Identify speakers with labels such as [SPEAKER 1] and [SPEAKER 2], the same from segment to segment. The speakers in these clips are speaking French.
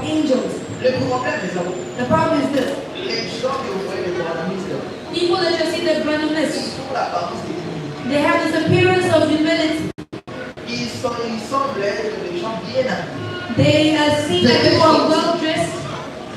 [SPEAKER 1] angels.
[SPEAKER 2] Le problème est ça.
[SPEAKER 1] The problem is this.
[SPEAKER 2] Les gens que vous voyez les branhamistes,
[SPEAKER 1] People that you see the
[SPEAKER 2] ils
[SPEAKER 1] Branhamists,
[SPEAKER 2] ont l'apparence de l'humilité.
[SPEAKER 1] they have this appearance of humility.
[SPEAKER 2] Ils semblent être des gens bien habillés,
[SPEAKER 1] They seem like people are well dressed,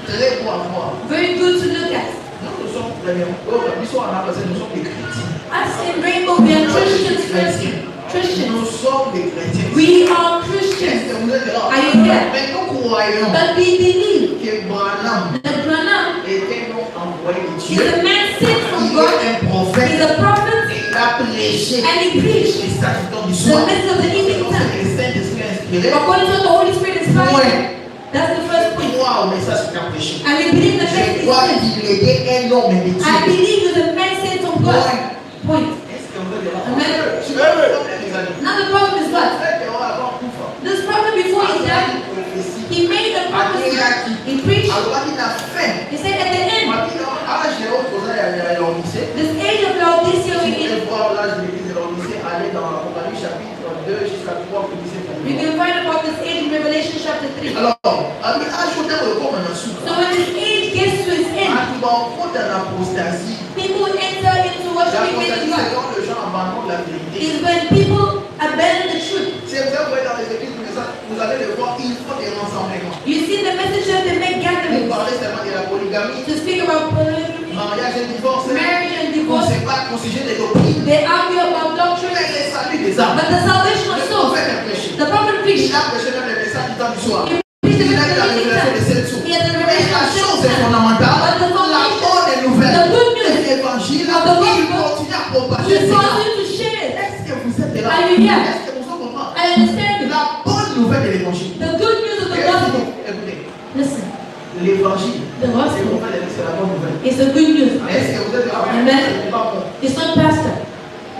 [SPEAKER 2] très beaux à voir.
[SPEAKER 1] very good to look at.
[SPEAKER 2] Nous sommes nous sommes en Afrique, nous sommes des chrétiens.
[SPEAKER 1] Us in Rainbow, we are Christians first.
[SPEAKER 2] Nous
[SPEAKER 1] Christians.
[SPEAKER 2] sommes des chrétiens.
[SPEAKER 1] We are
[SPEAKER 2] Est-ce
[SPEAKER 1] Christians.
[SPEAKER 2] que vous êtes là?
[SPEAKER 1] Are you here?
[SPEAKER 2] Mais nous croyons
[SPEAKER 1] But we believe
[SPEAKER 2] que Branham
[SPEAKER 1] that Branham
[SPEAKER 2] était non envoyé de
[SPEAKER 1] is
[SPEAKER 2] Dieu.
[SPEAKER 1] a man sent from
[SPEAKER 2] Il
[SPEAKER 1] God.
[SPEAKER 2] est un
[SPEAKER 1] He's
[SPEAKER 2] prophète.
[SPEAKER 1] a prophet
[SPEAKER 2] Il a prêché
[SPEAKER 1] and he preached
[SPEAKER 2] les sacrements du
[SPEAKER 1] the
[SPEAKER 2] soir.
[SPEAKER 1] message of the evening
[SPEAKER 2] Donc,
[SPEAKER 1] time.
[SPEAKER 2] c'est le Saint-Esprit inspiré.
[SPEAKER 1] According to what the Holy Spirit inspired.
[SPEAKER 2] Ouais.
[SPEAKER 1] That's the first point.
[SPEAKER 2] Crois au message qu'il a prêché.
[SPEAKER 1] And we believe the
[SPEAKER 2] Je
[SPEAKER 1] message
[SPEAKER 2] crois
[SPEAKER 1] is
[SPEAKER 2] qu'il était un homme de
[SPEAKER 1] I
[SPEAKER 2] Dieu.
[SPEAKER 1] believe he's a man sent from God. Point.
[SPEAKER 2] Est-ce que vous êtes là?
[SPEAKER 1] Amen.
[SPEAKER 2] Je vais vous donner les amis.
[SPEAKER 1] Now the problem is what? This prophet before he died, he made a prophecy. He preached.
[SPEAKER 2] Alors qu'il a fait.
[SPEAKER 1] He said at the end,
[SPEAKER 2] Ah, j'ai opposé à l'Odyssée.
[SPEAKER 1] this age of Laodicea
[SPEAKER 2] Si
[SPEAKER 1] we
[SPEAKER 2] vous
[SPEAKER 1] in.
[SPEAKER 2] voulez voir l'âge de l'église de l'Odyssée, allez dans l'Apocalypse chapitre 2 jusqu'à 3 pour lycée.
[SPEAKER 1] You can find about this age in Revelation chapter 3.
[SPEAKER 2] Alors, ajoutez le corps maintenant sous.
[SPEAKER 1] So when this age gets to its end,
[SPEAKER 2] Dans l'apostasie.
[SPEAKER 1] people enter into worshiping
[SPEAKER 2] L'apostasie,
[SPEAKER 1] many
[SPEAKER 2] c'est
[SPEAKER 1] gods.
[SPEAKER 2] quand les gens abandonnent la vérité.
[SPEAKER 1] Is when people abandon the truth.
[SPEAKER 2] Si vous voyez dans les églises, vous allez le voir, il faut des rassemblements.
[SPEAKER 1] You see the messengers, they make
[SPEAKER 2] Vous
[SPEAKER 1] gatherings
[SPEAKER 2] parlez seulement de la polygamie,
[SPEAKER 1] to speak about polygamy,
[SPEAKER 2] mariage et divorce.
[SPEAKER 1] marriage and
[SPEAKER 2] On ne
[SPEAKER 1] divorce.
[SPEAKER 2] sait pas au sujet des doctrines.
[SPEAKER 1] They argue about doctrine,
[SPEAKER 2] Mais les saluts des âmes.
[SPEAKER 1] but the salvation of
[SPEAKER 2] Le
[SPEAKER 1] souls,
[SPEAKER 2] prophète a prêché.
[SPEAKER 1] the prophet
[SPEAKER 2] Il
[SPEAKER 1] preached.
[SPEAKER 2] a prêché même les messages du temps du soir.
[SPEAKER 1] He preached the
[SPEAKER 2] Il a eu la
[SPEAKER 1] message
[SPEAKER 2] révélation de
[SPEAKER 1] of
[SPEAKER 2] sept sous.
[SPEAKER 1] He had the
[SPEAKER 2] Mais
[SPEAKER 1] revelation
[SPEAKER 2] la
[SPEAKER 1] of
[SPEAKER 2] chose
[SPEAKER 1] seven
[SPEAKER 2] est
[SPEAKER 1] sons.
[SPEAKER 2] fondamentale.
[SPEAKER 1] But the
[SPEAKER 2] La
[SPEAKER 1] foundation,
[SPEAKER 2] bonne nouvelle.
[SPEAKER 1] the good news,
[SPEAKER 2] L'évangile,
[SPEAKER 1] of the
[SPEAKER 2] il
[SPEAKER 1] gospel,
[SPEAKER 2] continue à propager
[SPEAKER 1] we
[SPEAKER 2] cela.
[SPEAKER 1] continue to share it.
[SPEAKER 2] Est-ce que vous êtes là?
[SPEAKER 1] Are you here?
[SPEAKER 2] Est-ce que vous comprenez?
[SPEAKER 1] I understand it.
[SPEAKER 2] La bonne nouvelle de l'évangile.
[SPEAKER 1] The good news of the gospel.
[SPEAKER 2] Écoutez,
[SPEAKER 1] Listen,
[SPEAKER 2] l'évangile,
[SPEAKER 1] the gospel
[SPEAKER 2] c'est la bonne nouvelle.
[SPEAKER 1] is the good news.
[SPEAKER 2] Est-ce que vous êtes là?
[SPEAKER 1] Amen.
[SPEAKER 2] C'est pas bon.
[SPEAKER 1] It's not pastor.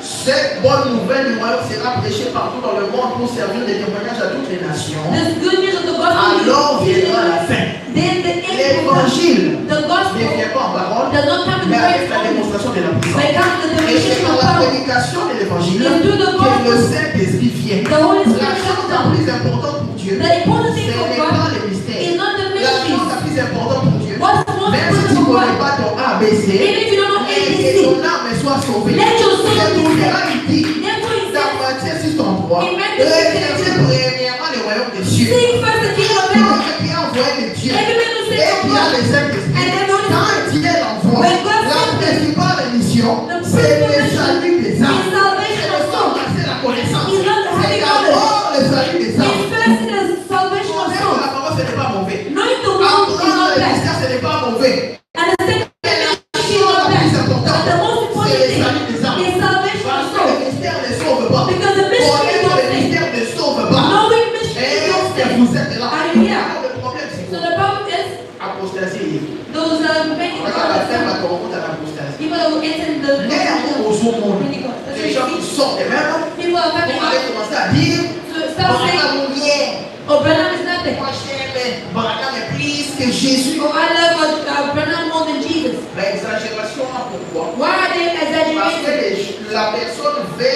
[SPEAKER 2] Cette bonne nouvelle du royaume sera prêchée partout dans le monde pour servir de témoignage à toutes les nations.
[SPEAKER 1] This good news of the gospel.
[SPEAKER 2] Alors viendra la fin.
[SPEAKER 1] Then the end will come.
[SPEAKER 2] L'évangile
[SPEAKER 1] The
[SPEAKER 2] ne
[SPEAKER 1] gospel
[SPEAKER 2] vient pas en parole,
[SPEAKER 1] does not come in
[SPEAKER 2] mais avec
[SPEAKER 1] words
[SPEAKER 2] la
[SPEAKER 1] only,
[SPEAKER 2] démonstration de la
[SPEAKER 1] but
[SPEAKER 2] puissance.
[SPEAKER 1] it comes with the
[SPEAKER 2] Et c'est
[SPEAKER 1] revelation
[SPEAKER 2] par
[SPEAKER 1] of
[SPEAKER 2] la
[SPEAKER 1] power.
[SPEAKER 2] prédication de l'évangile
[SPEAKER 1] It's through the
[SPEAKER 2] que le
[SPEAKER 1] gospel.
[SPEAKER 2] Saint-Esprit vient.
[SPEAKER 1] The Holy
[SPEAKER 2] La
[SPEAKER 1] Spirit
[SPEAKER 2] chose
[SPEAKER 1] comes
[SPEAKER 2] la
[SPEAKER 1] down.
[SPEAKER 2] plus importante pour Dieu,
[SPEAKER 1] The important
[SPEAKER 2] ce
[SPEAKER 1] thing for
[SPEAKER 2] n'est pas
[SPEAKER 1] God
[SPEAKER 2] le mystère.
[SPEAKER 1] is not the
[SPEAKER 2] La chose
[SPEAKER 1] mysteries.
[SPEAKER 2] la plus importante pour Dieu,
[SPEAKER 1] What's the most
[SPEAKER 2] même si
[SPEAKER 1] important
[SPEAKER 2] tu ne
[SPEAKER 1] for
[SPEAKER 2] connais
[SPEAKER 1] God?
[SPEAKER 2] pas ton ABC,
[SPEAKER 1] Even if you don't know
[SPEAKER 2] mais que
[SPEAKER 1] ABC,
[SPEAKER 2] ton âme soit sauvée.
[SPEAKER 1] let your soul
[SPEAKER 2] C'est
[SPEAKER 1] be
[SPEAKER 2] pour
[SPEAKER 1] saved.
[SPEAKER 2] cela il dit
[SPEAKER 1] Therefore he
[SPEAKER 2] dans
[SPEAKER 1] said,
[SPEAKER 2] Matthieu 6:33,
[SPEAKER 1] In Matthieu 6:33,
[SPEAKER 2] recherchez premièrement le royaume des cieux.
[SPEAKER 1] seek first the kingdom of heaven.
[SPEAKER 2] Qui a envoyé de Dieu
[SPEAKER 1] Every man who
[SPEAKER 2] et
[SPEAKER 1] says
[SPEAKER 2] qui
[SPEAKER 1] from
[SPEAKER 2] a
[SPEAKER 1] God,
[SPEAKER 2] les Saint-Esprit.
[SPEAKER 1] and then Holy
[SPEAKER 2] Quand
[SPEAKER 1] Spirit,
[SPEAKER 2] Dieu l'envoie,
[SPEAKER 1] when God
[SPEAKER 2] la
[SPEAKER 1] sends him,
[SPEAKER 2] principale mission,
[SPEAKER 1] the
[SPEAKER 2] c'est le
[SPEAKER 1] principal
[SPEAKER 2] salut des
[SPEAKER 1] mission
[SPEAKER 2] âmes.
[SPEAKER 1] is salvation of souls.
[SPEAKER 2] C'est la connaissance.
[SPEAKER 1] He's not
[SPEAKER 2] C'est
[SPEAKER 1] having
[SPEAKER 2] d'abord le salut des âmes.
[SPEAKER 1] He's first in the salvation of
[SPEAKER 2] Connaître
[SPEAKER 1] souls.
[SPEAKER 2] la parole, ce n'est pas mauvais.
[SPEAKER 1] Knowing the word is
[SPEAKER 2] Apprendre
[SPEAKER 1] not
[SPEAKER 2] le
[SPEAKER 1] bad.
[SPEAKER 2] mystère, ce n'est pas mauvais.
[SPEAKER 1] And the second
[SPEAKER 2] Mais la
[SPEAKER 1] thing is
[SPEAKER 2] chose
[SPEAKER 1] not
[SPEAKER 2] la plus
[SPEAKER 1] bad.
[SPEAKER 2] importante,
[SPEAKER 1] But the most important
[SPEAKER 2] c'est le
[SPEAKER 1] thing
[SPEAKER 2] salut des âmes.
[SPEAKER 1] is salvation of
[SPEAKER 2] Parce que
[SPEAKER 1] souls.
[SPEAKER 2] le mystère ne sauve pas.
[SPEAKER 1] Because the mystery
[SPEAKER 2] Connaître
[SPEAKER 1] don't
[SPEAKER 2] le
[SPEAKER 1] save.
[SPEAKER 2] mystère ne sauve pas.
[SPEAKER 1] Knowing mystery
[SPEAKER 2] Est-ce
[SPEAKER 1] don't
[SPEAKER 2] que
[SPEAKER 1] save.
[SPEAKER 2] vous êtes là?
[SPEAKER 1] Are you here?
[SPEAKER 2] Alors, le problème, c'est
[SPEAKER 1] So
[SPEAKER 2] quoi?
[SPEAKER 1] the problem is
[SPEAKER 2] Apostasie.
[SPEAKER 1] those many
[SPEAKER 2] Parce qu'à la fin, on va confronter à l'apostasie.
[SPEAKER 1] people that will enter the
[SPEAKER 2] Mais au monde,
[SPEAKER 1] Pentecost. That's
[SPEAKER 2] les gens
[SPEAKER 1] what
[SPEAKER 2] qui
[SPEAKER 1] you see.
[SPEAKER 2] sortent même,
[SPEAKER 1] People are
[SPEAKER 2] on
[SPEAKER 1] coming
[SPEAKER 2] va
[SPEAKER 1] out
[SPEAKER 2] commencer à dire,
[SPEAKER 1] to start saying,
[SPEAKER 2] Branham rien.
[SPEAKER 1] oh, Branham is nothing.
[SPEAKER 2] Moi j'aime Branham est plus que Jésus.
[SPEAKER 1] Oh, I love Branham more than Jesus.
[SPEAKER 2] L'exagération, pourquoi?
[SPEAKER 1] Why are they
[SPEAKER 2] Parce
[SPEAKER 1] exaggerating?
[SPEAKER 2] que la personne veut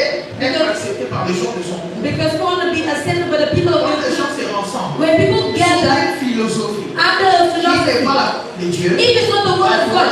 [SPEAKER 2] être acceptée par les gens de son groupe.
[SPEAKER 1] Because we want to be accepted by the people of
[SPEAKER 2] Quand les
[SPEAKER 1] your
[SPEAKER 2] gens se rassemblent,
[SPEAKER 1] When people
[SPEAKER 2] sous
[SPEAKER 1] gather
[SPEAKER 2] une philosophie
[SPEAKER 1] under a
[SPEAKER 2] qui n'est
[SPEAKER 1] philosophy,
[SPEAKER 2] pas de Dieu,
[SPEAKER 1] if it's not the word of God,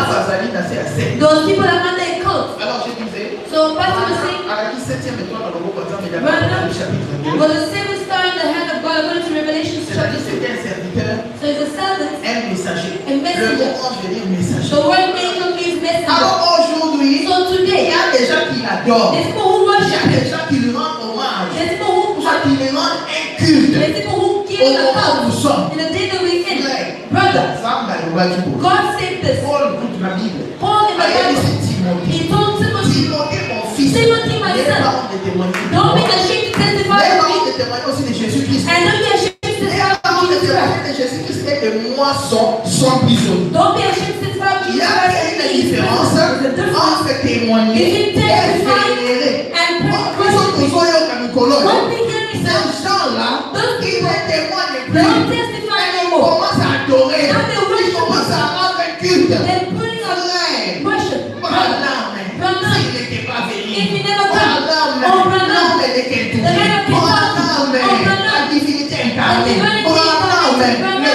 [SPEAKER 1] those people are under a cult.
[SPEAKER 2] alors je disais,
[SPEAKER 1] So Pastor was saying,
[SPEAKER 2] à la 17e étoile dans le groupe WhatsApp, il y a
[SPEAKER 1] Branham
[SPEAKER 2] le chapitre 2.
[SPEAKER 1] was the seventh star in the hand of God according to Revelation chapter
[SPEAKER 2] C'est-à-dire
[SPEAKER 1] 2.
[SPEAKER 2] c'était un serviteur,
[SPEAKER 1] So it's a servant.
[SPEAKER 2] un messager.
[SPEAKER 1] A messenger.
[SPEAKER 2] Le mot ange veut dire messager.
[SPEAKER 1] The word angel means messenger.
[SPEAKER 2] Alors aujourd'hui,
[SPEAKER 1] So
[SPEAKER 2] il
[SPEAKER 1] today,
[SPEAKER 2] y a des gens qui l'adorent.
[SPEAKER 1] there's people who
[SPEAKER 2] Il y
[SPEAKER 1] worship
[SPEAKER 2] a
[SPEAKER 1] him.
[SPEAKER 2] des gens qui lui rendent hommage.
[SPEAKER 1] There's people who
[SPEAKER 2] Des gens qui lui rendent un culte.
[SPEAKER 1] There's people who give
[SPEAKER 2] Au
[SPEAKER 1] the
[SPEAKER 2] moment où nous
[SPEAKER 1] cult
[SPEAKER 2] sommes.
[SPEAKER 1] in the day that we in.
[SPEAKER 2] Frère,
[SPEAKER 1] Brothers,
[SPEAKER 2] ça m'a ouvert du coup.
[SPEAKER 1] God said this.
[SPEAKER 2] Paul écoute la Bible.
[SPEAKER 1] Paul in the
[SPEAKER 2] Ah, il dit
[SPEAKER 1] Bible,
[SPEAKER 2] c'est Timothée.
[SPEAKER 1] he told Timothy,
[SPEAKER 2] Timothée, mon fils.
[SPEAKER 1] Timothy, my
[SPEAKER 2] N'aie
[SPEAKER 1] son,
[SPEAKER 2] pas honte de témoigner.
[SPEAKER 1] don't be ashamed to testify
[SPEAKER 2] N'aie
[SPEAKER 1] of
[SPEAKER 2] pas
[SPEAKER 1] me,
[SPEAKER 2] honte de témoigner aussi de Jésus-Christ.
[SPEAKER 1] and don't be ashamed to
[SPEAKER 2] N'aie
[SPEAKER 1] testify
[SPEAKER 2] pas
[SPEAKER 1] of
[SPEAKER 2] honte de
[SPEAKER 1] Jesus Christ.
[SPEAKER 2] témoigner de Jésus-Christ et que moi son prisonnier.
[SPEAKER 1] Don't be ashamed to testify of
[SPEAKER 2] Il y
[SPEAKER 1] Jesus
[SPEAKER 2] a
[SPEAKER 1] Christ.
[SPEAKER 2] une
[SPEAKER 1] and
[SPEAKER 2] différence
[SPEAKER 1] There's a difference
[SPEAKER 2] entre témoigner
[SPEAKER 1] between
[SPEAKER 2] et
[SPEAKER 1] testifying
[SPEAKER 2] vénérer.
[SPEAKER 1] and
[SPEAKER 2] Nous sommes
[SPEAKER 1] praising.
[SPEAKER 2] tous au Canicolo.
[SPEAKER 1] Don't be hearing
[SPEAKER 2] Ces
[SPEAKER 1] sound.
[SPEAKER 2] gens-là, ils ne témoignent
[SPEAKER 1] They don't
[SPEAKER 2] plus.
[SPEAKER 1] testify
[SPEAKER 2] Ils
[SPEAKER 1] anymore.
[SPEAKER 2] commencent à adorer.
[SPEAKER 1] Now they
[SPEAKER 2] Ils
[SPEAKER 1] worship.
[SPEAKER 2] commencent à rendre un culte.
[SPEAKER 1] They're putting on
[SPEAKER 2] Frère,
[SPEAKER 1] worship.
[SPEAKER 2] Branham,
[SPEAKER 1] Branham.
[SPEAKER 2] s'il n'était pas
[SPEAKER 1] If
[SPEAKER 2] venu.
[SPEAKER 1] he never come,
[SPEAKER 2] Branham,
[SPEAKER 1] oh Branham,
[SPEAKER 2] l'homme de Kentucky.
[SPEAKER 1] The man of Kentucky.
[SPEAKER 2] Branham,
[SPEAKER 1] Oh, Branham.
[SPEAKER 2] la divinité
[SPEAKER 1] The
[SPEAKER 2] incarnée.
[SPEAKER 1] divinity
[SPEAKER 2] Branham,
[SPEAKER 1] incarnate.
[SPEAKER 2] le